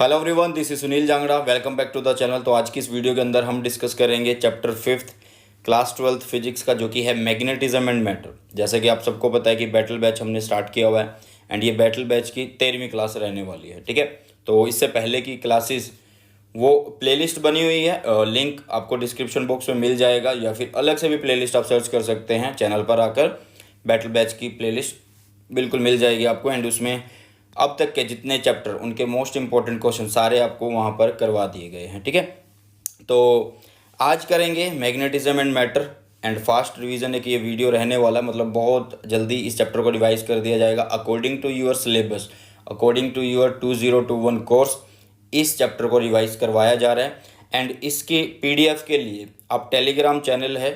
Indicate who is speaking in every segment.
Speaker 1: Hello everyone, this is Sunil Jangra. Welcome back to the channel. तो आज की इस वीडियो के अंदर हम डिस्कस करेंगे chapter 5th class 12th physics का, जो कि है मैग्नेटिज्म एंड मैटर। जैसे कि आप सबको पता है कि बैटल बैच हमने स्टार्ट किया हुआ है एंड ये बैटल बैच की 13वीं क्लास रहने वाली है। ठीक है, तो इससे पहले की क्लासेस वो प्लेलिस्ट बनी हुई है, लिंक आपको डिस्क्रिप्शन बॉक्स में मिल जाएगा, या फिर अलग से भी प्लेलिस्ट आप सर्च कर सकते हैं चैनल पर आकर। बैटल बैच की प्लेलिस्ट बिल्कुल मिल जाएगी आपको एंड उसमें अब तक के जितने चैप्टर उनके मोस्ट इंपॉर्टेंट क्वेश्चन सारे आपको वहाँ पर करवा दिए गए हैं। ठीक है, तो आज करेंगे magnetism and matter and fast revision एक ये वीडियो रहने वाला, मतलब बहुत जल्दी इस चैप्टर को रिवाइज कर दिया जाएगा according to your syllabus, according to your 2021 course. इस चैप्टर को रिवाइज करवाया जा रहा है एंड इसकी पीडीएफ के लिए आप टेलीग्राम चैनल है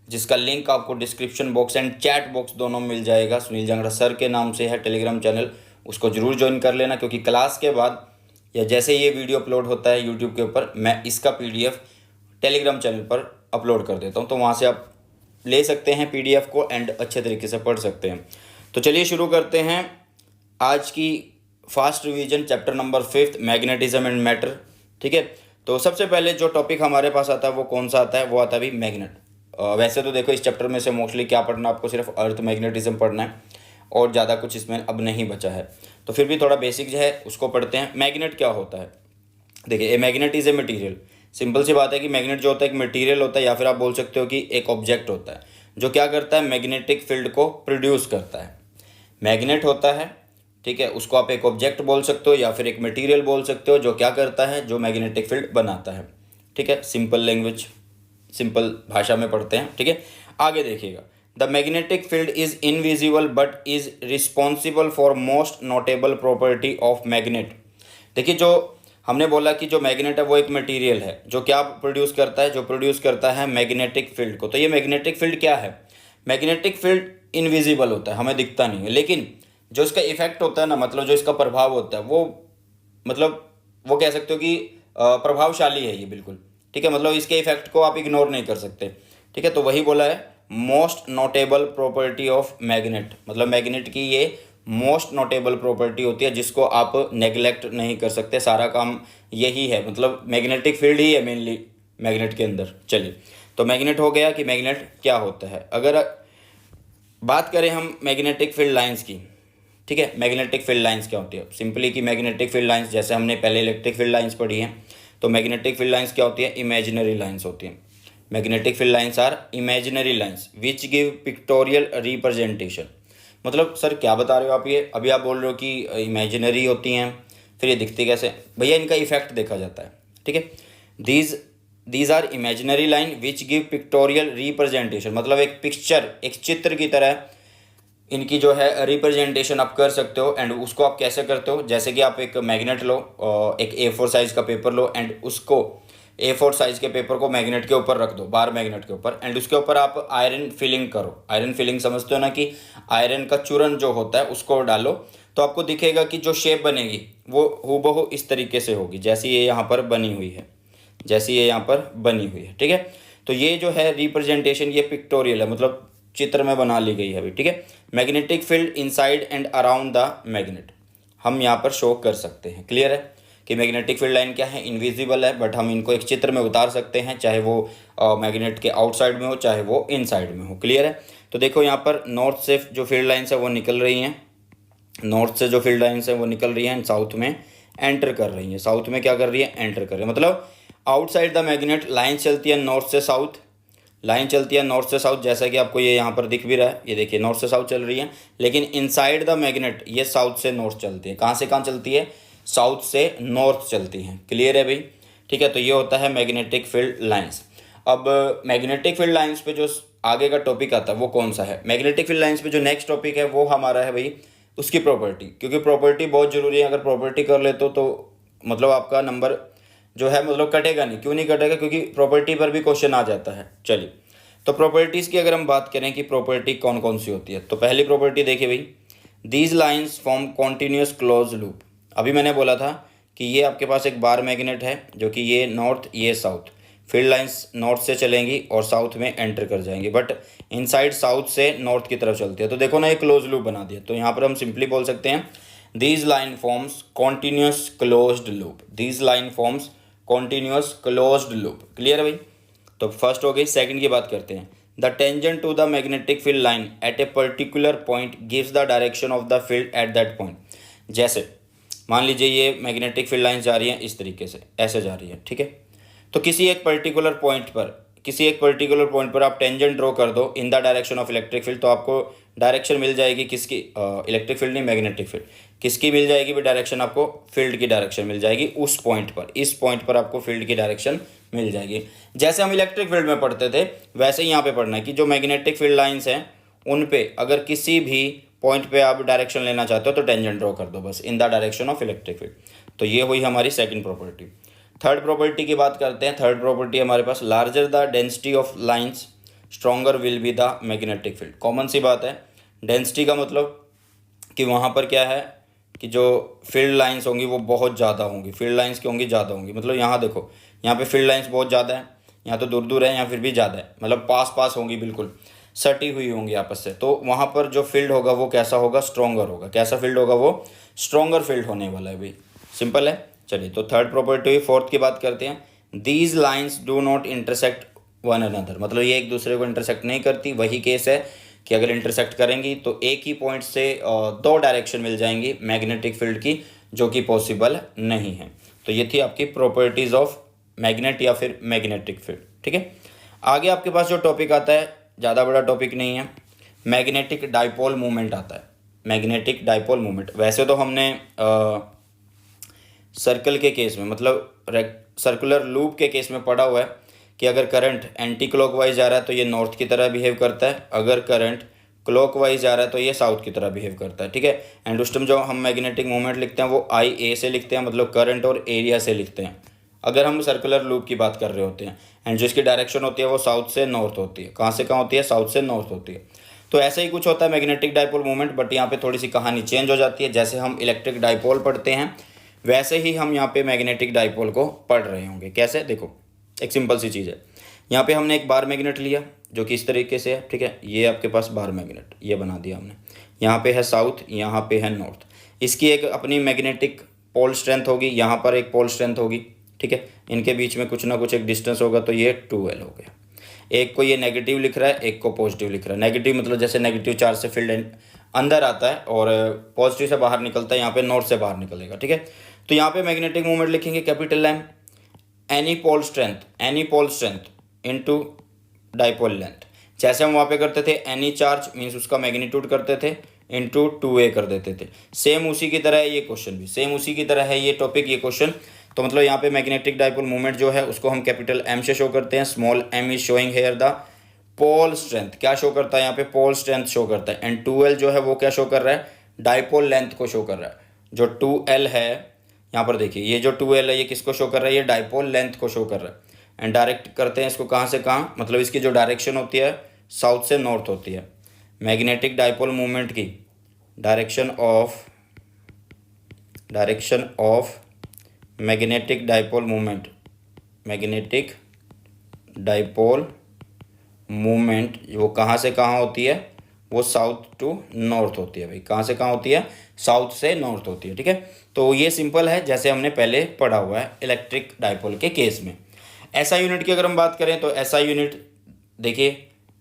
Speaker 1: जिसका लिंक आपको description box and chat box दोनों मिल जाएगा। सुनील जांगड़ा सर के नाम से है टेलीग्राम चैनल, उसको ज़रूर ज्वाइन कर लेना, क्योंकि क्लास के बाद या जैसे ये वीडियो अपलोड होता है यूट्यूब के ऊपर, मैं इसका पीडीएफ टेलीग्राम चैनल पर अपलोड कर देता हूँ, तो वहाँ से आप ले सकते हैं पीडीएफ को एंड अच्छे तरीके से पढ़ सकते हैं। तो चलिए शुरू करते हैं आज की fast revision chapter number 5th magnetism and matter. ठीक है, तो सबसे पहले जो टॉपिक हमारे पास आता है वो कौन सा आता है, वो आता है भी मैग्नेट। वैसे तो देखो इस चैप्टर में से मोस्टली क्या पढ़ना, आपको सिर्फ अर्थ मैग्नेटिज्म पढ़ना है और ज़्यादा कुछ इसमें अब नहीं बचा है, तो फिर भी थोड़ा बेसिक जो है उसको पढ़ते हैं। मैग्नेट क्या होता है, देखिए a magnet is a material. Simple सी बात है कि मैग्नेट जो होता है एक मटीरियल होता है, या फिर आप बोल सकते हो कि एक ऑब्जेक्ट होता है जो क्या करता है, मैग्नेटिक फील्ड को प्रोड्यूस करता है। मैग्नेट होता है, ठीक है, उसको आप एक ऑब्जेक्ट बोल सकते हो या फिर एक मटीरियल बोल सकते हो जो क्या करता है, जो मैग्नेटिक फील्ड बनाता है। ठीक है, सिंपल लैंग्वेज, सिंपल भाषा में पढ़ते हैं। ठीक है, आगे देखिएगा, the magnetic field is invisible but is responsible for most notable property of magnet. देखिए जो हमने बोला कि जो मैग्नेट है वो एक मटेरियल है जो क्या प्रोड्यूस करता है, जो प्रोड्यूस करता है मैग्नेटिक फील्ड को। तो ये मैग्नेटिक फील्ड क्या है, मैग्नेटिक फील्ड इनविजिबल होता है, हमें दिखता नहीं है, लेकिन जो इसका इफेक्ट होता है ना, मतलब जो इसका प्रभाव होता है वो, मतलब वो कह सकते हो कि प्रभावशाली है ये बिल्कुल। ठीक है, मतलब इसके इफेक्ट को आप इग्नोर नहीं कर सकते। ठीक है, तो वही बोला है most notable property of magnet, मतलब मैग्नेट की ये मोस्ट नोटेबल प्रॉपर्टी होती है जिसको आप नेग्लेक्ट नहीं कर सकते। सारा काम यही है, मतलब मैग्नेटिक फील्ड ही है मेनली मैग्नेट के अंदर। चलिए, तो मैग्नेट हो गया कि मैग्नेट क्या होता है। अगर बात करें हम मैग्नेटिक फील्ड लाइंस की, ठीक है, मैग्नेटिक फील्ड लाइंस क्या होती है, सिंपली कि मैग्नेटिक फील्ड लाइंस जैसे हमने पहले इलेक्ट्रिक फील्ड लाइंस पढ़ी हैं, तो मैग्नेटिक फील्ड लाइंस क्या होती है, इमेजिनरी लाइंस होती हैं। Magnetic field lines are imaginary lines which give pictorial representation. मतलब सर क्या बता रहे हो आप, ये अभी आप बोल रहे हो कि इमेजिनरी होती हैं, फिर ये दिखती कैसे, भैया इनका इफेक्ट देखा जाता है। ठीक है, these are imaginary line which give pictorial representation, मतलब एक पिक्चर, एक चित्र की तरह इनकी जो है रिप्रेजेंटेशन आप कर सकते हो। एंड उसको आप कैसे करते हो, जैसे कि आप एक मैग्नेट लो, एक A4 साइज़ का पेपर लो एंड उसको A4 साइज़ के पेपर को मैग्नेट के ऊपर रख दो, बार मैग्नेट के ऊपर, एंड उसके ऊपर आप आयरन फिलिंग करो। आयरन फिलिंग समझते हो ना, कि आयरन का चूर्ण जो होता है उसको डालो, तो आपको दिखेगा कि जो शेप बनेगी वो हूबहू इस तरीके से होगी जैसी ये यहाँ पर बनी हुई है, जैसी ये यहाँ पर बनी हुई है। ठीक है, तो ये जो है रिप्रेजेंटेशन ये पिक्टोरियल है, मतलब चित्र में बना ली गई है अभी। ठीक है, magnetic field inside and around the magnet हम यहाँ पर शो कर सकते हैं। क्लियर है कि मैग्नेटिक फील्ड लाइन क्या है, इनविजिबल है, बट हम इनको एक चित्र में उतार सकते हैं, चाहे वो मैग्नेट के आउटसाइड में हो चाहे वो इनसाइड में हो। क्लियर है, तो देखो यहाँ पर नॉर्थ से जो फील्ड लाइन्स है वो निकल रही हैं, नॉर्थ से जो फील्ड लाइन्स है वो निकल रही हैं एंड साउथ में एंटर कर रही हैं। साउथ में क्या कर रही है, एंटर कर रही है, मतलब आउटसाइड द मैग्नेट लाइन चलती है नॉर्थ से साउथ, लाइन चलती है नॉर्थ से साउथ, जैसा कि आपको ये यहाँ पर दिख भी रहा है, ये देखिए नॉर्थ से साउथ चल रही है, लेकिन इनसाइड द मैग्नेट ये साउथ से नॉर्थ चलती है। कहाँ से कहाँ चलती है, साउथ से नॉर्थ चलती हैं। क्लियर है भाई, ठीक है, तो ये होता है मैग्नेटिक फील्ड लाइंस। अब मैग्नेटिक फील्ड लाइंस पे जो आगे का टॉपिक आता है वो कौन सा है, मैग्नेटिक फील्ड लाइंस पे जो नेक्स्ट टॉपिक है वो हमारा है भाई उसकी प्रॉपर्टी, क्योंकि प्रॉपर्टी बहुत ज़रूरी है। अगर प्रॉपर्टी कर लेते हो तो मतलब आपका नंबर जो है मतलब कटेगा नहीं। क्यों नहीं कटेगा, क्योंकि प्रॉपर्टी पर भी क्वेश्चन आ जाता है। चलिए, तो प्रॉपर्टीज़ की अगर हम बात करें कि प्रॉपर्टी कौन कौन सी होती है, तो पहली प्रॉपर्टी देखिए भाई, these lines form continuous close loop. अभी मैंने बोला था कि ये आपके पास एक बार मैग्नेट है जो कि ये नॉर्थ ये साउथ, फील्ड लाइंस नॉर्थ से चलेंगी और साउथ में एंटर कर जाएंगी, बट इनसाइड साउथ से नॉर्थ की तरफ चलती है। तो देखो ना, ये क्लोज लूप बना दिया, तो यहाँ पर हम सिंपली बोल सकते हैं These line forms continuous closed loop. These line forms continuous closed loop. Clear है भाई? तो फर्स्ट हो गई। सेकंड की बात करते हैं। The tangent to the magnetic field line at a particular point gives the direction of the field at that point. जैसे मान लीजिए ये मैग्नेटिक फील्ड लाइन जा रही है इस तरीके से, ऐसे जा रही है, ठीक है। तो किसी एक पर्टिकुलर पॉइंट पर आप टेंजेंट ड्रॉ कर दो in the direction of electric field, तो आपको डायरेक्शन मिल जाएगी किसकी? इलेक्ट्रिक फील्ड नहीं, मैग्नेटिक फील्ड। किसकी मिल जाएगी भी डायरेक्शन? आपको फील्ड की डायरेक्शन मिल जाएगी उस पॉइंट पर। इस पॉइंट पर आपको फील्ड की डायरेक्शन मिल जाएगी। जैसे हम इलेक्ट्रिक फील्ड में पढ़ते थे वैसे ही यहाँ पे पढ़ना है कि जो मैग्नेटिक फील्ड लाइंस हैं उन पे अगर किसी भी पॉइंट पे आप डायरेक्शन लेना चाहते हो तो टेंजेंट ड्रॉ कर दो बस in the direction of electric field. तो ये हुई हमारी सेकंड प्रॉपर्टी। थर्ड प्रॉपर्टी की बात करते हैं। थर्ड प्रॉपर्टी हमारे पास, larger the density of lines stronger will be the magnetic field. Common सी बात है। डेंसिटी का मतलब कि वहाँ पर क्या है कि जो फील्ड लाइंस होंगी वो बहुत ज़्यादा होंगी। फील्ड लाइंस की होंगी ज़्यादा होंगी, मतलब यहाँ देखो, यहाँ पे फील्ड लाइंस बहुत ज़्यादा है, यहाँ तो दूर दूर है, यहाँ फिर भी ज़्यादा है, मतलब पास पास होंगी, बिल्कुल सटी हुई होंगी आपस से। तो वहाँ पर जो फील्ड होगा वो कैसा होगा? स्ट्रॉन्गर होगा। कैसा फील्ड होगा? वो स्ट्रॉन्गर फील्ड होने वाला है भाई। सिंपल है। चलिए, तो थर्ड प्रॉपर्टी हुई। फोर्थ की बात करते हैं। These lines do not intersect one another, मतलब ये एक दूसरे को इंटरसेक्ट नहीं करती। वही केस है कि अगर इंटरसेक्ट करेंगी तो एक ही पॉइंट से दो डायरेक्शन मिल जाएंगी मैग्नेटिक फील्ड की, जो कि पॉसिबल नहीं है। तो ये थी आपकी प्रॉपर्टीज़ ऑफ मैग्नेट या फिर मैग्नेटिक फील्ड, ठीक है। आगे आपके पास जो टॉपिक आता है, ज़्यादा बड़ा टॉपिक नहीं है, मैग्नेटिक डाइपोल मूवमेंट आता है। मैग्नेटिक डाइपोल मूवमेंट वैसे तो हमने सर्कल के केस में, मतलब सर्कुलर लूप के केस में पढ़ा हुआ है कि अगर करंट एंटी क्लॉकवाइज जा रहा है तो ये नॉर्थ की तरह बिहेव करता है, अगर करंट क्लॉकवाइज जा रहा है तो ये साउथ की तरह बिहेव करता है, ठीक है। एंड उस टाइम जो हम मैग्नेटिक मूवमेंट लिखते हैं वो आई ए से लिखते हैं, मतलब करंट और एरिया से लिखते हैं, अगर हम सर्कुलर लूप की बात कर रहे होते हैं। एंड जो इसकी डायरेक्शन होती है वो साउथ से नॉर्थ होती है। कहाँ से कहाँ होती है? साउथ से नॉर्थ होती है। तो ऐसा ही कुछ होता है मैग्नेटिक डाइपोल मूवमेंट, बट यहाँ पे थोड़ी सी कहानी चेंज हो जाती है। जैसे हम इलेक्ट्रिक डाइपोल पढ़ते हैं वैसे ही हम यहाँ पे मैग्नेटिक डाइपोल को पढ़ रहे होंगे। कैसे? देखो, एक सिंपल सी चीज़ है। यहाँ पे हमने एक बार मैग्नेट लिया जो कि इस तरीके से है, ठीक है। ये आपके पास बार मैग्नेट ये बना दिया हमने। यहाँ पे है साउथ, यहाँ पे है नॉर्थ। इसकी एक अपनी मैग्नेटिक पोल स्ट्रेंथ होगी, यहाँ पर एक पोल स्ट्रेंथ होगी, ठीक है। इनके बीच में कुछ ना कुछ एक डिस्टेंस होगा, तो ये 2L हो गया। एक को ये नेगेटिव लिख रहा है, एक को पॉजिटिव लिख रहा है। नेगेटिव मतलब जैसे नेगेटिव चार्ज से फील्ड अंदर आता है और पॉजिटिव से बाहर निकलता है, यहाँ पे नॉर्थ से बाहर निकलेगा, ठीक है। तो यहाँ पे मैग्नेटिक मूवमेंट लिखेंगे capital M, any pole strength into dipole length. जैसे हम वहाँ पे करते थे एनी चार्ज मीन्स उसका मैग्नीट्यूड करते थे इंटू 2A कर देते थे। सेम उसी की तरह है ये क्वेश्चन भी, सेम उसी की तरह है ये टॉपिक, ये क्वेश्चन। तो मतलब यहाँ पे मैग्नेटिक डाइपोल मूवमेंट जो है उसको हम कैपिटल M से शो करते हैं। Small m is showing here the pole strength. क्या शो करता है यहाँ पे? पोल स्ट्रेंथ शो करता है। एंड 2L जो है वो क्या शो कर रहा है? डाइपोल लेंथ को शो कर रहा है। जो 2L है यहाँ पर देखिए, ये जो 2L है ये किसको शो कर रहा है? ये डाइपोल लेंथ को शो कर रहा है। एंड डायरेक्ट करते हैं इसको कहाँ से कहाँ, मतलब इसकी जो डायरेक्शन होती है साउथ से नॉर्थ होती है। मैग्नेटिक डाइपोल मूवमेंट की direction of magnetic dipole movement वो कहाँ से कहाँ होती है? वो साउथ टू नॉर्थ होती है भाई। कहाँ से कहाँ होती है? साउथ से नॉर्थ होती है, ठीक है। तो ये सिंपल है, जैसे हमने पहले पढ़ा हुआ है इलेक्ट्रिक डाइपोल के केस में। एसआई यूनिट की अगर हम बात करें तो एसआई यूनिट देखिए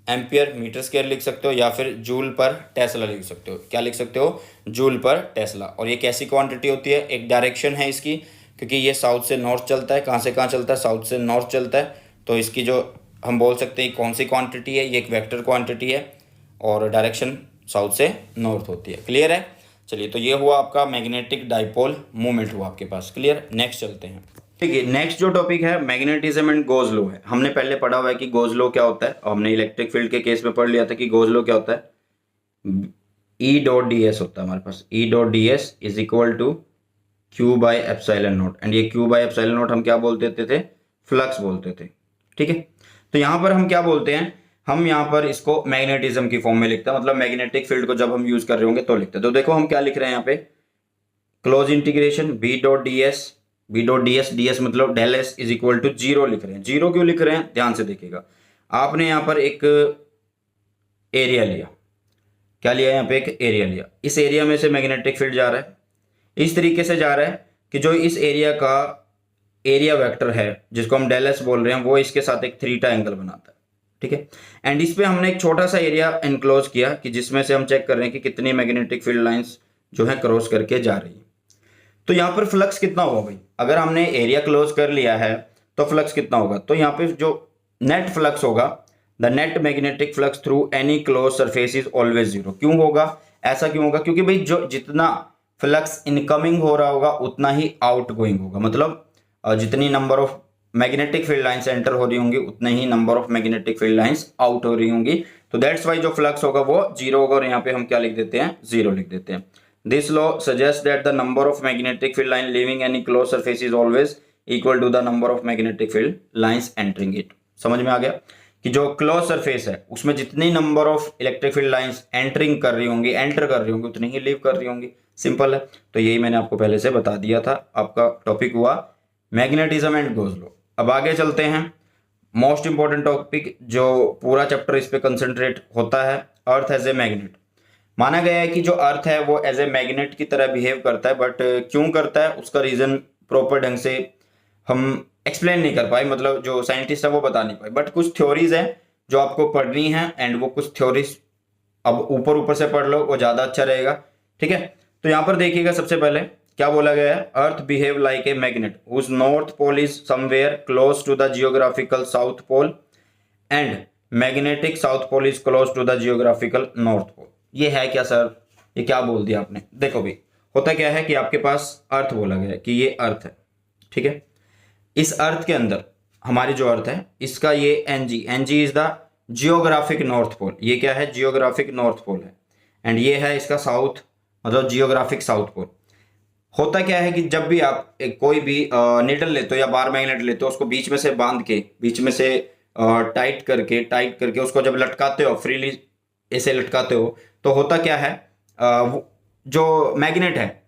Speaker 1: एम्पियर मीटर स्क्वायर लिख सकते हो या फिर जूल पर टेस्ला लिख सकते हो। क्या लिख सकते हो? जूल पर टेस्ला। और ये कैसी क्वांटिटी होती है? एक डायरेक्शन है इसकी, क्योंकि ये साउथ से नॉर्थ चलता है। कहाँ से कहाँ चलता है? साउथ से नॉर्थ चलता है। तो इसकी जो हम बोल सकते हैं कौन सी क्वांटिटी है, ये एक वेक्टर क्वांटिटी है और डायरेक्शन साउथ से नॉर्थ होती है। क्लियर है? चलिए, तो ये हुआ आपका मैग्नेटिक डाइपोल मूवमेंट हुआ आपके पास। क्लियर? नेक्स्ट चलते हैं। ठीक है, नेक्स्ट जो टॉपिक है मैग्नेटिज्म एंड गोज लॉ है। हमने पहले पढ़ा हुआ है कि गोज लॉ क्या होता है, और हमने इलेक्ट्रिक फील्ड के केस में पढ़ लिया था कि गोज लॉ क्या होता है। E.ds होता है हमारे पास। E.ds is equal to Q by epsilon naught. And ये Q बाई एप्सिलॉन नॉट हम क्या बोलते थे? फ्लक्स बोलते थे, ठीक है। तो यहाँ पर हम क्या बोलते हैं? हम यहाँ पर इसको मैग्नेटिज्म की फॉर्म में लिखते हैं, मतलब मैग्नेटिक फील्ड को जब हम यूज कर रहे होंगे तो लिखते हैं। तो देखो हम क्या लिख रहे हैं यहाँ पे, क्लोज इंटीग्रेशन B.ds, ds मतलब del s is equal to 0 लिख रहे हैं। 0 क्यों लिख रहे हैं? ध्यान से देखिएगा। आपने यहाँ पर एक एरिया लिया। क्या लिया? यहाँ पे एक एरिया लिया। इस एरिया में से मैग्नेटिक फील्ड जा रहा है, इस तरीके से जा रहा है कि जो इस एरिया का एरिया वेक्टर है जिसको हम डेल एस बोल रहे हैं वो इसके साथ एक थीटा एंगल बनाता है, ठीक है। एंड इस पे हमने एक छोटा सा एरिया एनक्लोज किया कि जिसमें से हम चेक कर रहे हैं कि कितनी मैग्नेटिक फील्ड लाइंस जो है क्रॉस करके जा रही है। तो यहाँ पर फ्लक्स कितना होगा भाई, अगर हमने एरिया क्लोज कर लिया है तो फ्लक्स कितना होगा, तो यहाँ पे जो नेट फ्लक्स होगा, the net magnetic flux through any close surface is always zero. क्यों होगा, ऐसा क्यों होगा, क्योंकि भाई जो जितना फ्लक्स इनकमिंग हो रहा होगा उतना ही आउट गोइंग होगा, मतलब जितनी number of magnetic field lines enter हो रही होंगी उतने ही number of magnetic field lines out हो रही होंगी। तो दैट्स वाई जो फ्लक्स होगा वो जीरो होगा, और यहाँ पे हम क्या लिख देते हैं, जीरो लिख देते हैं। This law suggest that the number of magnetic field line leaving any close surface is always equal to the number of magnetic field lines entering it. समझ में आ गया कि जो क्लोज सरफेस है उसमें जितनी number of electric field lines entering कर रही होंगी, एंटर कर रही होंगी, उतनी ही लीव कर रही होंगी। सिंपल है। तो यही मैंने आपको पहले से बता दिया था। आपका टॉपिक हुआ मैग्नेटिज्म एंड गॉस लॉ। अब आगे चलते हैं, मोस्ट इंपॉर्टेंट टॉपिक जो पूरा चैप्टर इस पे कंसंट्रेट होता है, अर्थ एज ए मैग्नेट। माना गया है कि जो अर्थ है वो एज ए मैग्नेट की तरह बिहेव करता है, बट क्यों करता है उसका रीजन प्रॉपर ढंग से हम एक्सप्लेन नहीं कर पाए, मतलब जो साइंटिस्ट है वो बता नहीं पाए। बट कुछ थ्योरीज हैं जो आपको पढ़नी है, एंड वो कुछ थ्योरीज अब ऊपर ऊपर से पढ़ लो वो ज्यादा अच्छा रहेगा, ठीक है। तो यहाँ पर देखिएगा, सबसे पहले क्या बोला गया है, earth behave like a magnet whose north pole is somewhere close to the geographical south pole and magnetic south pole is close to the geographical north pole. ये है क्या सर, ये क्या बोल दिया आपने। देखो भाई, होता क्या है कि आपके पास अर्थ बोला गया है कि ये अर्थ है, ठीक है। इस अर्थ के अंदर हमारी जो अर्थ है इसका ये N G is the geographic north pole. ये क्या है, जियोग्राफिक नॉर्थ पोल है। एंड ये है इसका साउथ, मतलब जियोग्राफिक साउथ पोल। होता क्या है कि जब भी आप कोई भी नीडल लेते हो या बार मैग्नेट लेते हो, उसको बीच में से बांध के, बीच में से टाइट करके उसको जब लटकाते हो, फ्रीली ऐसे लटकाते हो, तो होता क्या है, जो मैग्नेट है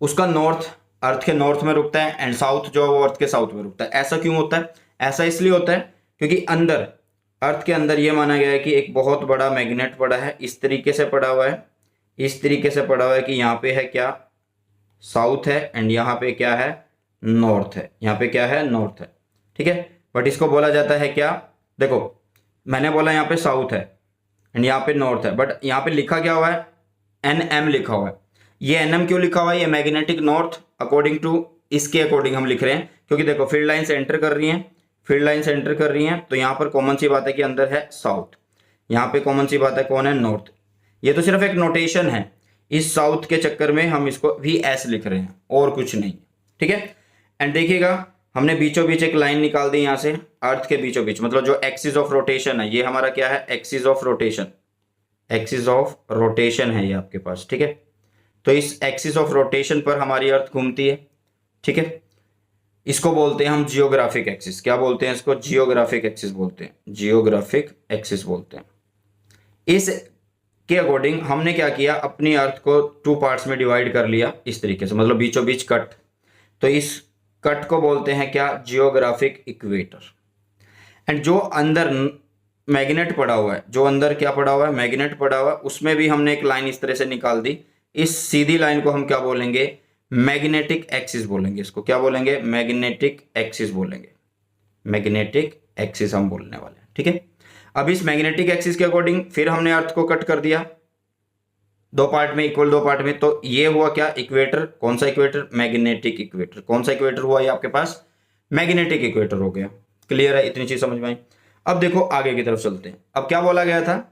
Speaker 1: उसका नॉर्थ अर्थ के नॉर्थ में रुकता है एंड साउथ जो वो अर्थ के साउथ में रुकता है। ऐसा क्यों होता है, ऐसा इसलिए होता है क्योंकि अंदर अर्थ के अंदर ये माना गया है कि एक बहुत बड़ा मैग्नेट पड़ा है, इस तरीके से पड़ा हुआ है, इस तरीके से पड़ा हुआ है कि यहाँ पे है क्या, साउथ है, एंड यहाँ पे क्या है, नॉर्थ है। यहाँ पे क्या है, नॉर्थ है, ठीक है। बट इसको बोला जाता है क्या, देखो मैंने बोला यहाँ पे साउथ है एंड यहाँ पे नॉर्थ है, बट यहाँ पे लिखा क्या हुआ है, NM लिखा हुआ है। ये NM क्यों लिखा हुआ है, ये मैग्नेटिक नॉर्थ अकॉर्डिंग टू, इसके अकॉर्डिंग हम लिख रहे हैं, क्योंकि देखो फील्ड लाइन्स एंटर कर रही हैं, फील्ड लाइन्स एंटर कर रही हैं, तो यहाँ पर कॉमन सी बात है कि अंदर है साउथ, यहाँ पे कॉमन सी बात है कौन है, नॉर्थ। ये तो सिर्फ एक नोटेशन है, इस साउथ के चक्कर में हम इसको VS लिख रहे हैं और कुछ नहीं, ठीक है। एंड देखिएगा, हमने बीचों बीच एक लाइन निकाल दी यहाँ से, अर्थ के बीचों बीच, मतलब जो एक्सिस ऑफ रोटेशन है, ये हमारा क्या है, axis of rotation, axis of rotation है ये आपके पास, ठीक है। तो इस एक्सिस ऑफ रोटेशन पर हमारी अर्थ घूमती है, ठीक है। इसको बोलते हैं हम जियोग्राफिक एक्सिस। क्या बोलते हैं इसको, जियोग्राफिक एक्सिस बोलते हैं, जियोग्राफिक एक्सिस बोलते हैं। इस के अकॉर्डिंग हमने क्या किया, अपनी अर्थ को 2 पार्ट्स में डिवाइड कर लिया इस तरीके से, मतलब बीचों बीच कट। तो इस कट को बोलते हैं क्या, जियोग्राफिक इक्वेटर। एंड जो अंदर मैग्नेट पड़ा हुआ है, जो अंदर क्या पड़ा हुआ है, मैग्नेट पड़ा हुआ है, उसमें भी हमने एक लाइन इस तरह से निकाल दी। इस सीधी लाइन को हम क्या बोलेंगे, मैग्नेटिक एक्सिस बोलेंगे। इसको क्या बोलेंगे, मैग्नेटिक एक्सिस बोलेंगे, मैग्नेटिक एक्सिस हम बोलने वाले हैं, ठीक है। अब इस मैग्नेटिक एक्सिस के अकॉर्डिंग फिर हमने अर्थ को कट कर दिया 2 पार्ट में, इक्वल 2 पार्ट में। तो ये हुआ क्या, इक्वेटर। कौन सा इक्वेटर, मैग्नेटिक इक्वेटर। कौन सा इक्वेटर हुआ ये आपके पास, मैग्नेटिक इक्वेटर हो गया। क्लियर है, इतनी चीज समझ में आई। अब देखो आगे की तरफ चलते हैं। अब क्या बोला गया था,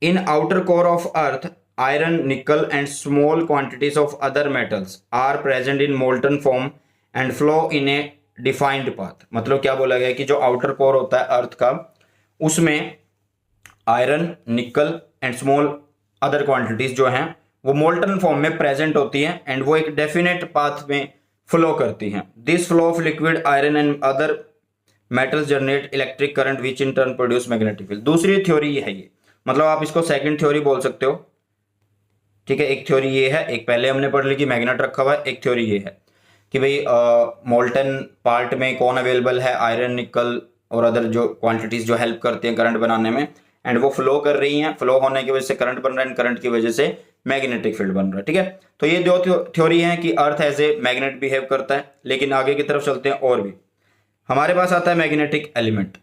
Speaker 1: in outer core of earth iron, nickel and small quantities of other metals are present in molten form and flow in a defined path. मतलब क्या बोला गया कि जो आउटर कोर होता है अर्थ का, उसमें iron, nickel and small other quantities जो हैं वो मोल्टन फॉर्म में प्रेजेंट होती हैं एंड वो एक डेफिनेट पाथ में फ्लो करती हैं। This flow of liquid iron and other metals generate electric current which in turn produce magnetic field. दूसरी थ्योरी ये है, ये मतलब आप इसको सेकंड थ्योरी बोल सकते हो, ठीक है। एक थ्योरी ये है, एक पहले हमने पढ़ ली कि मैग्नेट रखा हुआ है। एक थ्योरी ये है कि भाई मोल्टन पार्ट में कौन अवेलेबल है, आयरन, निकल और अदर जो क्वांटिटीज जो हेल्प करते हैं करंट बनाने में, एंड वो फ्लो कर रही हैं। फ्लो होने की वजह से करंट बन रहा है, करंट की वजह से मैग्नेटिक फील्ड बन रहा है। ठीक है, तो ये दो थ्योरी है कि earth as a magnet behave करता है। लेकिन आगे की तरफ चलते हैं, और भी हमारे पास आता है मैग्नेटिक एलिमेंट।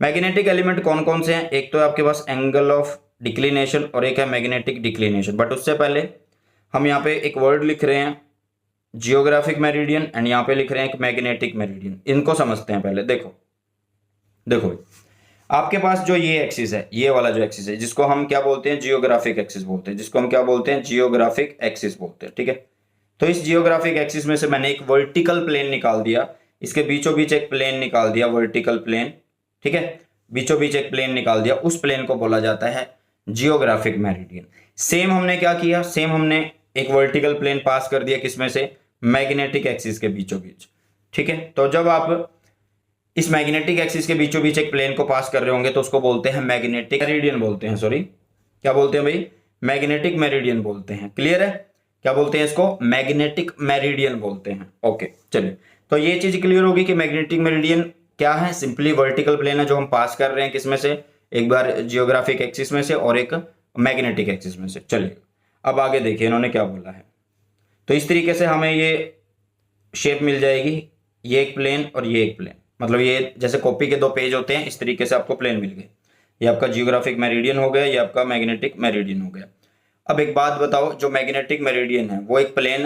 Speaker 1: मैग्नेटिक एलिमेंट कौन कौन से हैं? एक तो आपके पास एंगल ऑफ डिक्लिनेशन और एक है मैग्नेटिक डिक्लिनेशन। बट उससे पहले हम यहाँ पे एक वर्ड लिख रहे हैं जियोग्राफिक मेरिडियन, एंड यहाँ पे लिख रहे हैं एक मैग्नेटिक मेरिडियन। इनको समझते हैं पहले। देखो देखो आपके पास जो ये एक्सिस है, ये वाला जो एक्सिस है, जिसको हम क्या बोलते हैं? जियोग्राफिक एक्सिस बोलते हैं। जिसको हम क्या बोलते हैं? जियोग्राफिक एक्सिस बोलते हैं। ठीक है, तो इस जियोग्राफिक एक्सिस में से मैंने एक वर्टिकल प्लेन निकाल दिया, इसके बीचों बीच एक प्लेन निकाल दिया, वर्टिकल प्लेन। ठीक है, बीचों बीच एक प्लेन निकाल दिया, उस प्लेन को बोला जाता है जियोग्राफिक मेरिडियन। सेम हमने क्या किया? सेम हमने एक वर्टिकल प्लेन पास कर दिया, किसमें से? मैग्नेटिक एक्सिस के बीचों बीच। ठीक है, तो जब आप इस मैग्नेटिक एक्सिस के बीचों बीच एक प्लेन को पास कर रहे होंगे तो उसको बोलते हैं मैग्नेटिक मेरिडियन बोलते हैं। सॉरी, क्या बोलते हैं भाई? मैग्नेटिक मेरिडियन बोलते हैं। क्लियर है? क्या बोलते हैं इसको? मैग्नेटिक मेरिडियन बोलते हैं। ओके, चलिए, तो ये चीज क्लियर होगी कि मैग्नेटिक मेरिडियन क्या है? सिंपली वर्टिकल प्लेन है जो हम पास कर रहे हैं, किसमें से? एक बार जियोग्राफिक एक्सिस में से और एक मैग्नेटिक एक्सिस में से। चलिए, अब आगे देखिए इन्होंने क्या बोला है। तो इस तरीके से हमें ये शेप मिल जाएगी, ये एक प्लेन और ये एक प्लेन। मतलब ये जैसे कॉपी के दो पेज होते हैं, इस तरीके से आपको प्लेन मिल गए। ये आपका जियोग्राफिक मेरिडियन हो गया, ये आपका मैग्नेटिक मेरिडियन हो गया। अब एक बात बताओ, जो मैग्नेटिक मेरिडियन है वो एक प्लेन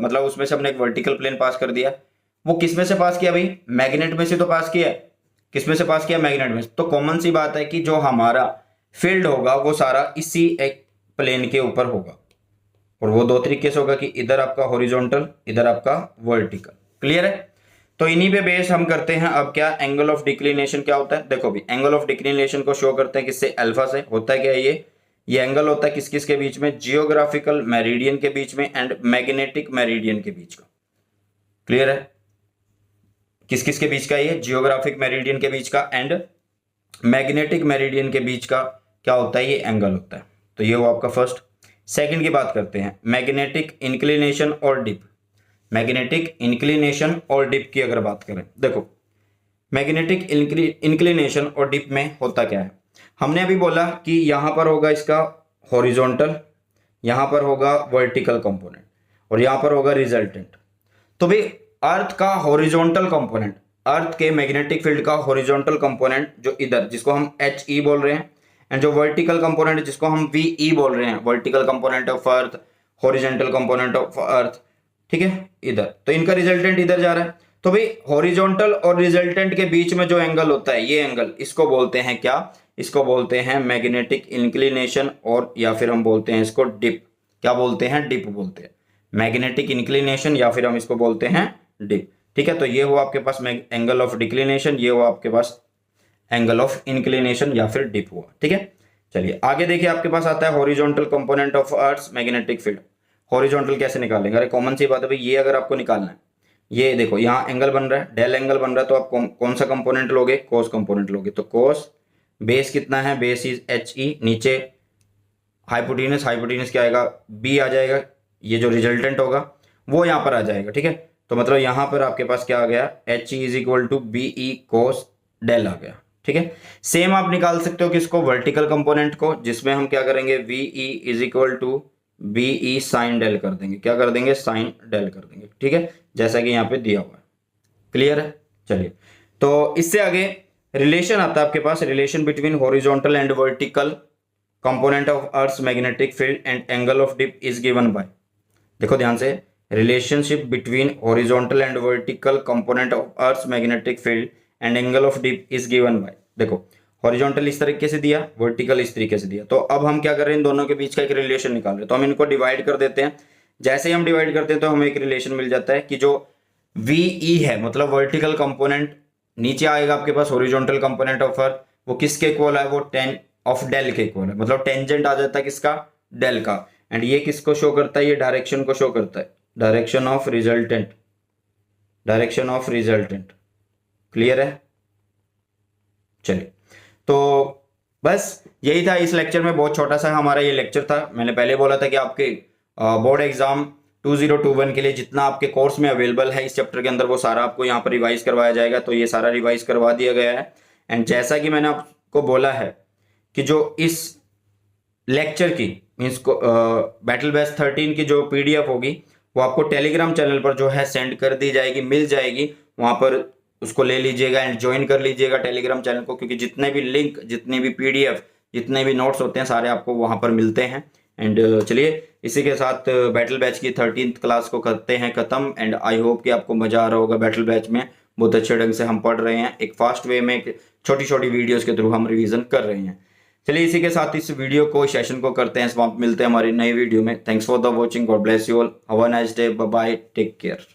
Speaker 1: मतलब उसमें से हमने एक वर्टिकल प्लेन पास कर दिया, वो किस में से पास किया भाई? मैग्नेट में से तो पास किया है। किस में से पास किया? मैग्नेट में से। तो कॉमन सी बात है कि जो हमारा फील्ड होगा वो सारा इसी एक प्लेन के ऊपर होगा, और वो दो तरीके से होगा कि इधर आपका हॉरिजॉन्टल, इधर आपका वर्टिकल। क्लियर है? तो इन्हीं पे बेस हम करते हैं अब क्या? एंगल ऑफ डिक्लिनेशन क्या होता है? देखो भी, एंगल ऑफ डिक्लिनेशन को शो करते हैं किससे? अल्फा से। होता है क्या ये एंगल होता है किस किस के बीच में? जियोग्राफिकल मेरिडियन के बीच में एंड मैग्नेटिक मेरिडियन के बीच का। क्लियर है? किस किस के बीच का? ये जियोग्राफिक मेरिडियन के बीच का एंड मैग्नेटिक मेरिडियन के बीच का क्या होता है? ये एंगल होता है। तो ये हुआ आपका फर्स्ट। सेकंड की बात करते हैं, मैग्नेटिक इंक्लिनेशन और डिप। मैग्नेटिक इंक्लिनेशन और डिप की अगर बात करें, देखो मैग्नेटिक इंक्लिनेशन और डिप में होता क्या है? हमने अभी बोला कि यहां पर होगा इसका हॉरिजॉन्टल, यहां पर होगा वर्टिकल कंपोनेंट, और यहां पर होगा रिजल्टेंट। तो भाई अर्थ का हॉरिजॉन्टल कंपोनेंट, अर्थ के मैग्नेटिक फील्ड का हॉरिजॉन्टल कंपोनेंट जो इधर, जिसको हम एच ई बोल रहे हैं, एंड जो वर्टिकल कंपोनेंट जिसको हम वी ई बोल रहे हैं, vertical component of earth, horizontal component of अर्थ। ठीक है, इधर तो इनका रिजल्टेंट इधर जा रहा है। तो भाई हॉरिजॉन्टल और रिजल्टेंट के बीच में जो एंगल होता है, ये एंगल, इसको बोलते हैं क्या? इसको बोलते हैं मैग्नेटिक इंक्लिनेशन, और या फिर हम बोलते हैं इसको डिप। क्या बोलते हैं? डिप बोलते हैं। मैग्नेटिक इंक्लिनेशन या फिर हम इसको बोलते हैं डिप। ठीक है, तो ये हुआ आपके पास एंगल ऑफ डिक्लिनेशन, ये हुआ आपके पास एंगल ऑफ इंक्लिनेशन या फिर डिप हुआ। ठीक है, चलिए आगे देखिए, आपके पास आता है horizontal component of earth magnetic field. Horizontal कैसे निकालेंगे? अरे कॉमन सी बात है भाई, ये अगर आपको निकालना है, ये देखो यहाँ एंगल बन रहा है, डेल एंगल बन रहा है, तो आप कौन सा कंपोनेंट लोगे? कोस कंपोनेंट लोगे। तो कोस बेस कितना है? Base is H E. नीचे हाइपोटेनस, हाइपोटेनस क्या आएगा? बी आ जाएगा। ये जो रिजल्टेंट होगा वो यहाँ पर आ जाएगा। ठीक है, तो मतलब यहाँ पर आपके पास क्या आ गया? H E is equal to B E cos del आ गया। ठीक है, सेम आप निकाल सकते हो किसको? वर्टिकल कंपोनेंट को, जिसमें हम क्या करेंगे? V E is equal to B E sine del कर देंगे। क्या कर देंगे? साइन डेल कर देंगे। ठीक है, जैसा कि यहाँ पे दिया हुआ है। क्लियर है? चलिए, तो इससे आगे रिलेशन आता है आपके पास, relation between horizontal and vertical component of earth magnetic field and angle of dip is given by. देखो ध्यान से, relationship between horizontal and vertical component of earth magnetic field and angle of dip is given by. देखो horizontal इस तरीके से दिया, vertical इस तरीके से दिया। तो अब हम क्या कर रहे हैं? इन दोनों के बीच का एक रिलेशन निकाल रहे हैं। तो हम इनको डिवाइड कर देते हैं। जैसे ही हम डिवाइड करते हैं तो हमें एक रिलेशन मिल जाता है कि जो वी ई है, मतलब वर्टिकल कंपोनेंट, नीचे आएगा आपके पास हॉरिजॉन्टल कंपोनेंट ऑफ अर्थ, वो किसके इक्वल है? वो टेन ऑफ डेल के इक्वल है। मतलब टेंजेंट आ जाता है किसका? डेल का। एंड ये किसको शो करता है? ये डायरेक्शन को शो करता है, direction of resultant, direction of resultant. Clear है? चलिए, तो बस यही था इस लेक्चर में। बहुत छोटा सा हमारा ये लेक्चर था। मैंने पहले बोला था कि आपके बोर्ड एग्जाम 2021 के लिए जितना आपके कोर्स में अवेलेबल है इस चैप्टर के अंदर, वो सारा आपको यहाँ पर रिवाइज करवाया जाएगा। तो ये सारा रिवाइज करवा दिया गया है। एंड जैसा कि मैंने आपको बोला है कि जो इस लेक्चर की मीन्स को बैटल बैच 13 की जो पीडीएफ होगी वो आपको टेलीग्राम चैनल पर जो है सेंड कर दी जाएगी, मिल जाएगी। वहां पर उसको ले लीजिएगा एंड ज्वाइन कर लीजिएगा टेलीग्राम चैनल को, क्योंकि जितने भी लिंक, जितने भी पीडीएफ, जितने भी नोट्स होते हैं सारे आपको वहां पर मिलते हैं। एंड चलिए इसी के साथ बैटल बैच की 13th क्लास को करते हैं खत्म। एंड आई होप कि आपको मजा आ रहा होगा बैटल बैच में। बहुत अच्छे ढंग से हम पढ़ रहे हैं, एक फास्ट वे में, छोटी छोटी वीडियोस के थ्रू हम रिवीजन कर रहे हैं। चलिए इसी के साथ इस वीडियो को, सेशन को करते हैं समाप्त। मिलते हैं हमारी नई वीडियो में। Thanks for the watching, God bless you all, have a nice day, bye bye, take care.